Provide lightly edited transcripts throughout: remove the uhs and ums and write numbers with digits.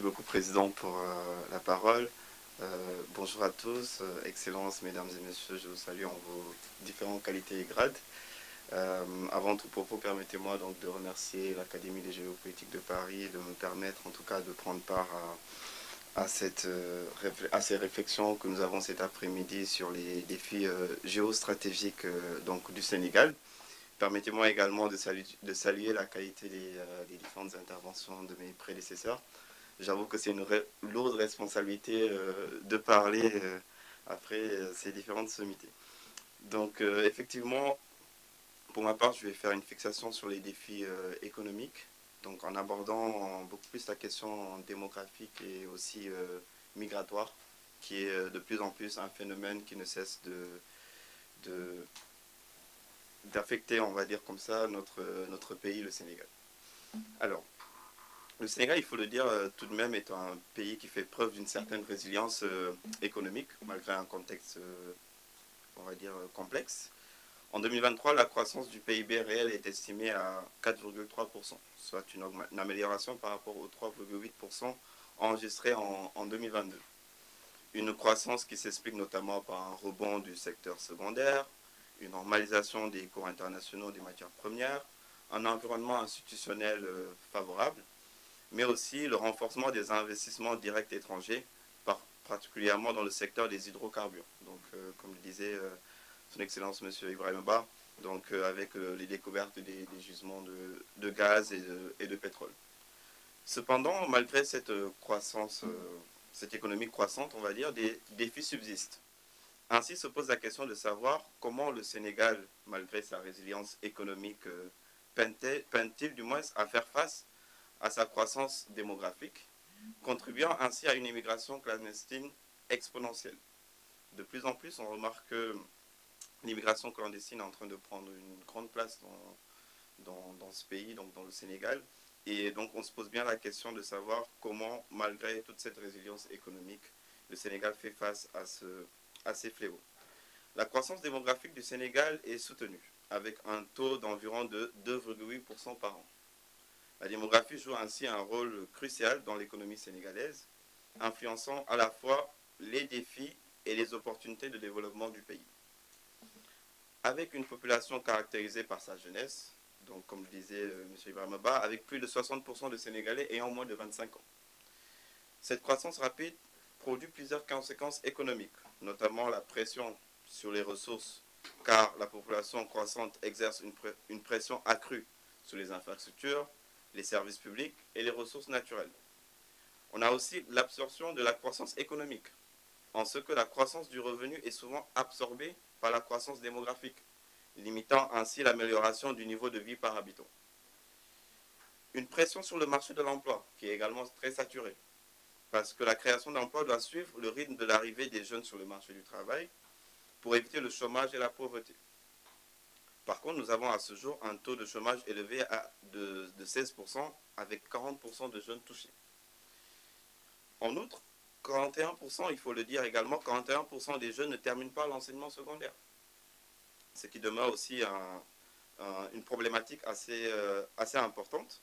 Merci beaucoup, Président, pour la parole. Bonjour à tous, Excellences, Mesdames et Messieurs, je vous salue en vos différentes qualités et grades. Avant tout propos, permettez-moi donc de remercier l'Académie des géopolitiques de Paris de me permettre en tout cas de prendre part à ces réflexions que nous avons cet après-midi sur les défis géostratégiques donc, du Sénégal. Permettez-moi également de saluer la qualité des différentes interventions de mes prédécesseurs. J'avoue que c'est une lourde responsabilité de parler après ces différentes sommités. Donc effectivement, pour ma part, je vais faire une fixation sur les défis économiques, donc en abordant beaucoup plus la question démographique et aussi migratoire, qui est de plus en plus un phénomène qui ne cesse d'affecter, on va dire comme ça, notre pays, le Sénégal. Alors, le Sénégal, il faut le dire, tout de même, est un pays qui fait preuve d'une certaine résilience économique, malgré un contexte, on va dire, complexe. En 2023, la croissance du PIB réel est estimée à 4,3%, soit une amélioration par rapport aux 3,8% enregistrés en 2022. Une croissance qui s'explique notamment par un rebond du secteur secondaire, une normalisation des cours internationaux des matières premières, un environnement institutionnel favorable, mais aussi le renforcement des investissements directs étrangers, particulièrement dans le secteur des hydrocarbures. Donc, comme le disait son Excellence M. Ibrahim Ba, donc, avec les découvertes des gisements de gaz et de pétrole. Cependant, malgré cette croissance, cette économie croissante, on va dire, des défis subsistent. Ainsi se pose la question de savoir comment le Sénégal, malgré sa résilience économique, peine-t-il du moins à faire face à sa croissance démographique, contribuant ainsi à une immigration clandestine exponentielle. De plus en plus, on remarque que l'immigration clandestine est en train de prendre une grande place dans ce pays, donc dans le Sénégal. Et donc, on se pose bien la question de savoir comment, malgré toute cette résilience économique, le Sénégal fait face à ces fléaux. La croissance démographique du Sénégal est soutenue, avec un taux d'environ de 2,8% par an. La démographie joue ainsi un rôle crucial dans l'économie sénégalaise, influençant à la fois les défis et les opportunités de développement du pays. Avec une population caractérisée par sa jeunesse, donc comme le disait M. Ibrahim Ba, avec plus de 60% de Sénégalais ayant moins de 25 ans. Cette croissance rapide produit plusieurs conséquences économiques, notamment la pression sur les ressources, car la population croissante exerce une pression accrue sur les infrastructures, les services publics et les ressources naturelles. On a aussi l'absorption de la croissance économique, en ce que la croissance du revenu est souvent absorbée par la croissance démographique, limitant ainsi l'amélioration du niveau de vie par habitant. Une pression sur le marché de l'emploi, qui est également très saturé, parce que la création d'emplois doit suivre le rythme de l'arrivée des jeunes sur le marché du travail pour éviter le chômage et la pauvreté. Par contre, nous avons à ce jour un taux de chômage élevé de 16%, avec 40% de jeunes touchés. En outre, 41%, il faut le dire également, 41% des jeunes ne terminent pas l'enseignement secondaire, ce qui demeure aussi une problématique assez importante.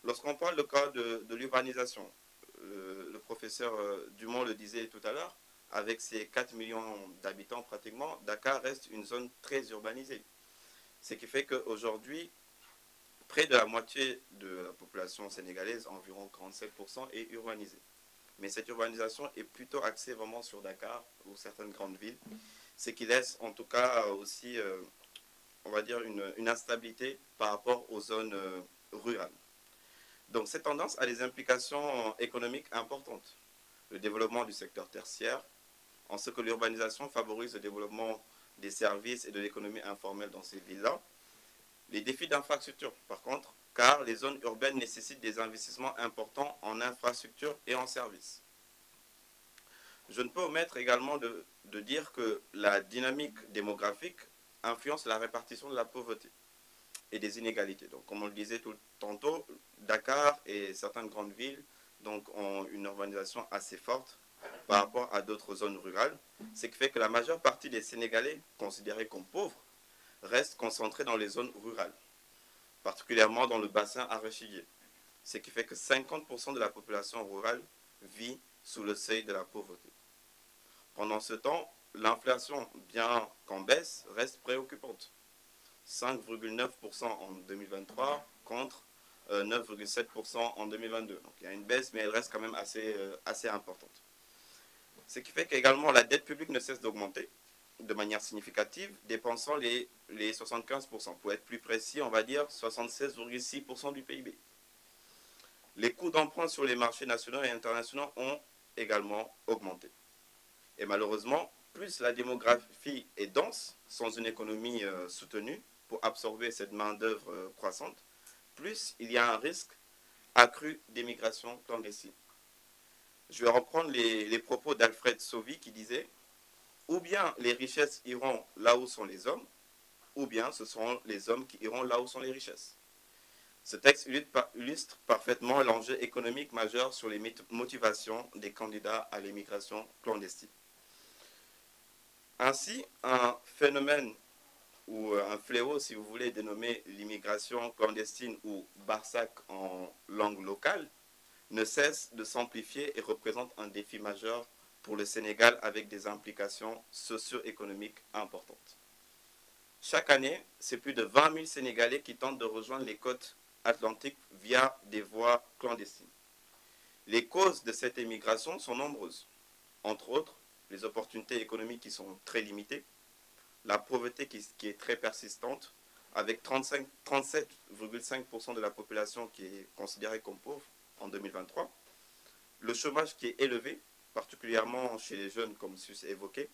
Lorsqu'on parle du cas de l'urbanisation, le professeur Dumont le disait tout à l'heure, avec ses 4 millions d'habitants pratiquement, Dakar reste une zone très urbanisée. Ce qui fait qu'aujourd'hui, près de la moitié de la population sénégalaise, environ 47%, est urbanisée. Mais cette urbanisation est plutôt axée vraiment sur Dakar ou certaines grandes villes, ce qui laisse en tout cas aussi, on va dire, une instabilité par rapport aux zones rurales. Donc cette tendance a des implications économiques importantes. Le développement du secteur tertiaire, en ce que l'urbanisation favorise le développement des services et de l'économie informelle dans ces villes-là. Les défis d'infrastructure, par contre, car les zones urbaines nécessitent des investissements importants en infrastructure et en services. Je ne peux omettre également de dire que la dynamique démographique influence la répartition de la pauvreté et des inégalités. Donc, comme on le disait tantôt, Dakar et certaines grandes villes donc, ont une urbanisation assez forte par rapport à d'autres zones rurales, ce qui fait que la majeure partie des Sénégalais, considérés comme pauvres, restent concentrés dans les zones rurales, particulièrement dans le bassin arachidier. ce qui fait que 50% de la population rurale vit sous le seuil de la pauvreté. Pendant ce temps, l'inflation, bien qu'en baisse, reste préoccupante. 5,9% en 2023 contre 9,7% en 2022. Donc il y a une baisse, mais elle reste quand même assez importante. Ce qui fait qu'également la dette publique ne cesse d'augmenter de manière significative, dépensant les 75%. Pour être plus précis, on va dire 76,6% du PIB. Les coûts d'emprunt sur les marchés nationaux et internationaux ont également augmenté. Et malheureusement, plus la démographie est dense, sans une économie soutenue pour absorber cette main-d'œuvre croissante, plus il y a un risque accru d'émigration clandestine. Je vais reprendre les propos d'Alfred Sauvy qui disait « Ou bien les richesses iront là où sont les hommes, ou bien ce seront les hommes qui iront là où sont les richesses. » Ce texte illustre parfaitement l'enjeu économique majeur sur les motivations des candidats à l'immigration clandestine. Ainsi, un phénomène ou un fléau, si vous voulez, dénommé l'immigration clandestine ou Barsac en langue locale, ne cesse de s'amplifier et représente un défi majeur pour le Sénégal avec des implications socio-économiques importantes. Chaque année, c'est plus de 20 000 Sénégalais qui tentent de rejoindre les côtes atlantiques via des voies clandestines. Les causes de cette émigration sont nombreuses. Entre autres, les opportunités économiques qui sont très limitées, la pauvreté qui est très persistante, avec 37,5% de la population qui est considérée comme pauvre en 2023, le chômage qui est élevé, particulièrement chez les jeunes, comme Sus évoqué,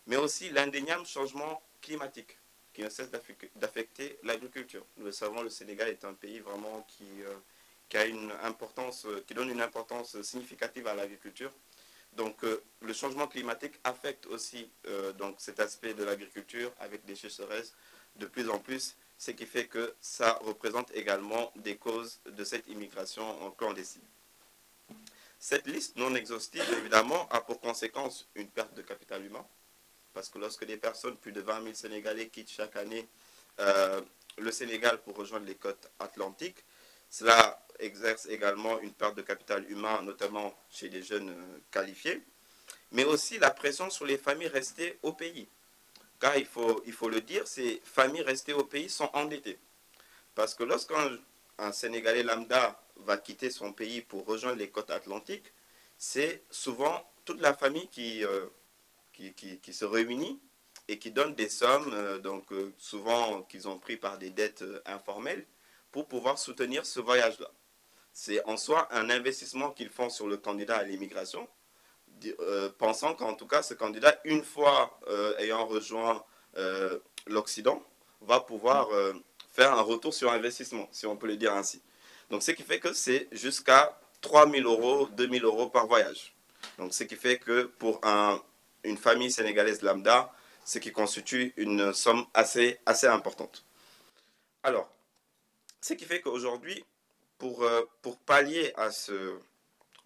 mais aussi l'indéniable changement climatique qui ne cesse d'affecter l'agriculture. Nous le savons, le Sénégal est un pays vraiment qui a une importance, qui donne une importance significative à l'agriculture. Donc le changement climatique affecte aussi donc cet aspect de l'agriculture avec des sécheresses de plus en plus, ce qui fait que ça représente également des causes de cette immigration clandestine. Cette liste non exhaustive, évidemment, a pour conséquence une perte de capital humain, parce que lorsque des personnes, plus de 20 000 Sénégalais, quittent chaque année le Sénégal pour rejoindre les côtes atlantiques, cela exerce également une perte de capital humain, notamment chez les jeunes qualifiés, mais aussi la pression sur les familles restées au pays. Car il faut le dire, ces familles restées au pays sont endettées. Parce que lorsqu'un Sénégalais lambda va quitter son pays pour rejoindre les côtes atlantiques, c'est souvent toute la famille qui se réunit et qui donne des sommes, souvent qu'ils ont pris par des dettes informelles, pour pouvoir soutenir ce voyage-là. C'est en soi un investissement qu'ils font sur le candidat à l'immigration, pensant qu'en tout cas, ce candidat, une fois ayant rejoint l'Occident, va pouvoir faire un retour sur investissement, si on peut le dire ainsi. Donc, ce qui fait que c'est jusqu'à 3 000 euros, 2 000 euros par voyage. Donc, ce qui fait que pour une famille sénégalaise lambda, ce qui constitue une somme assez importante. Alors, ce qui fait qu'aujourd'hui, pour pallier à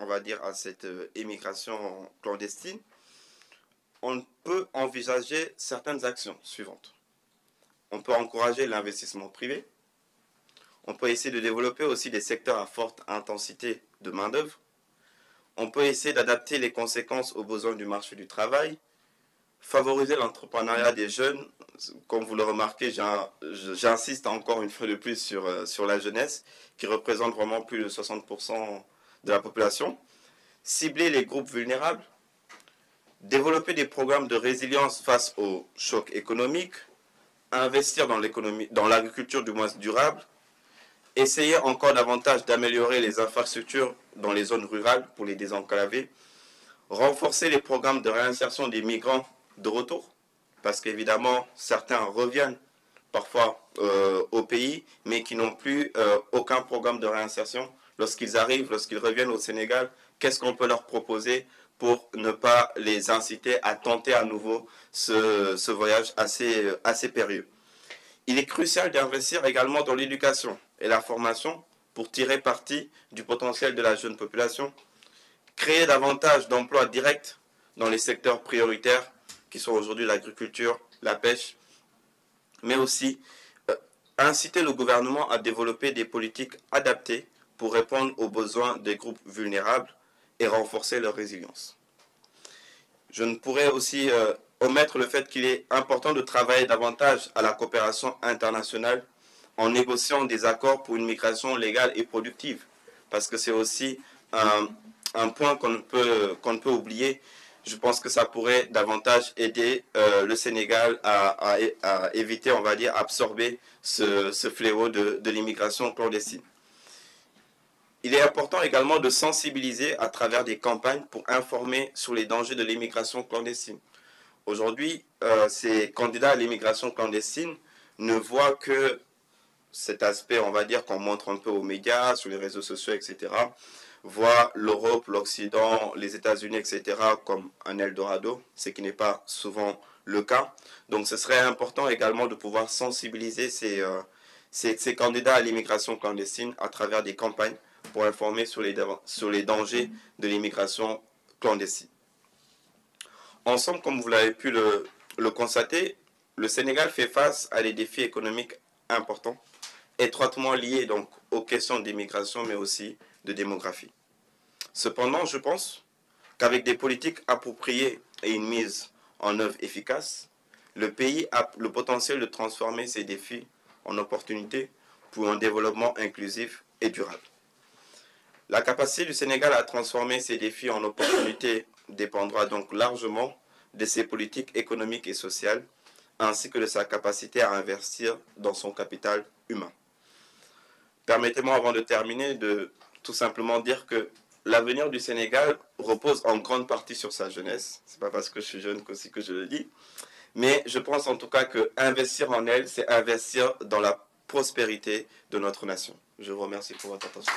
on va dire, à cette émigration clandestine, on peut envisager certaines actions suivantes. On peut encourager l'investissement privé. On peut essayer de développer aussi des secteurs à forte intensité de main-d'œuvre. On peut essayer d'adapter les conséquences aux besoins du marché du travail. Favoriser l'entrepreneuriat des jeunes. Comme vous le remarquez, j'insiste encore une fois de plus sur la jeunesse, qui représente vraiment plus de 60% de la population. Cibler les groupes vulnérables. Développer des programmes de résilience face aux chocs économiques. Investir dans l'agriculture du moins durable. Essayer encore davantage d'améliorer les infrastructures dans les zones rurales pour les désenclaver. Renforcer les programmes de réinsertion des migrants de retour, parce qu'évidemment, certains reviennent parfois au pays, mais qui n'ont plus aucun programme de réinsertion. Lorsqu'ils arrivent, lorsqu'ils reviennent au Sénégal, qu'est-ce qu'on peut leur proposer pour ne pas les inciter à tenter à nouveau ce voyage assez périlleux. Il est crucial d'investir également dans l'éducation et la formation pour tirer parti du potentiel de la jeune population, créer davantage d'emplois directs dans les secteurs prioritaires qui sont aujourd'hui l'agriculture, la pêche, mais aussi inciter le gouvernement à développer des politiques adaptées pour répondre aux besoins des groupes vulnérables et renforcer leur résilience. Je ne pourrais aussi omettre le fait qu'il est important de travailler davantage à la coopération internationale en négociant des accords pour une migration légale et productive, parce que c'est aussi un point qu'on ne peut oublier. Je pense que ça pourrait davantage aider le Sénégal à éviter, on va dire, absorber ce fléau de l'immigration clandestine. Il est important également de sensibiliser à travers des campagnes pour informer sur les dangers de l'immigration clandestine. Aujourd'hui, ces candidats à l'immigration clandestine ne voient que cet aspect, on va dire, qu'on montre un peu aux médias, sur les réseaux sociaux, etc., voient l'Europe, l'Occident, les États-Unis, etc., comme un Eldorado, ce qui n'est pas souvent le cas. Donc ce serait important également de pouvoir sensibiliser ces candidats à l'immigration clandestine à travers des campagnes pour informer sur les dangers de l'immigration clandestine. Ensemble, comme vous l'avez pu le constater, le Sénégal fait face à des défis économiques importants, étroitement liés donc aux questions d'immigration, mais aussi de démographie. Cependant, je pense qu'avec des politiques appropriées et une mise en œuvre efficace, le pays a le potentiel de transformer ces défis en opportunités pour un développement inclusif et durable. La capacité du Sénégal à transformer ces défis en opportunités dépendra donc largement de ses politiques économiques et sociales, ainsi que de sa capacité à investir dans son capital humain. Permettez-moi, avant de terminer, de tout simplement dire que l'avenir du Sénégal repose en grande partie sur sa jeunesse. Ce n'est pas parce que je suis jeune qu'aussi que je le dis. Mais je pense en tout cas qu'investir en elle, c'est investir dans la prospérité de notre nation. Je vous remercie pour votre attention.